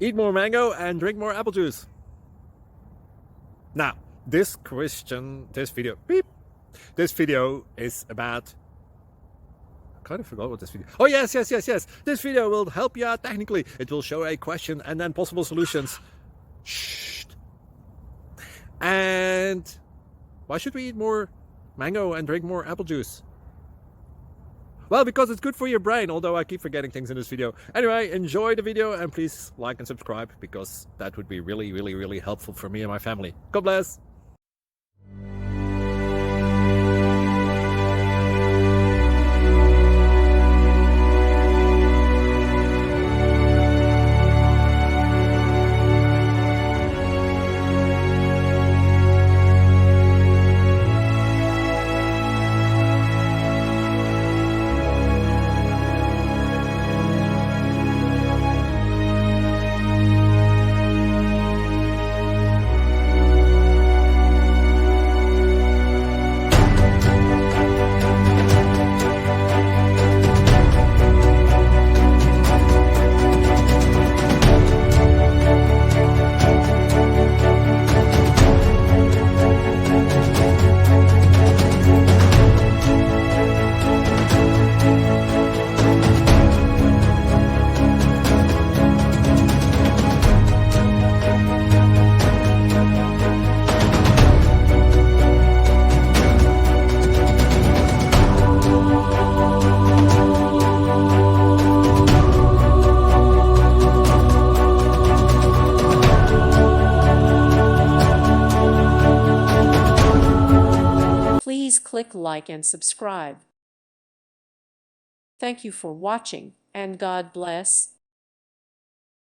Eat more mango and drink more apple juice. Now, this video is about, I kind of forgot what this video, oh yes. This video will help you out technically. It will show a question and then possible solutions. Shh. And why should we eat more mango and drink more apple juice? Well, because it's good for your brain, although I keep forgetting things in this video. Anyway, enjoy the video and please like and subscribe, because that would be really helpful for me and my family. God bless! Please click like and subscribe. Thank you for watching, and God bless.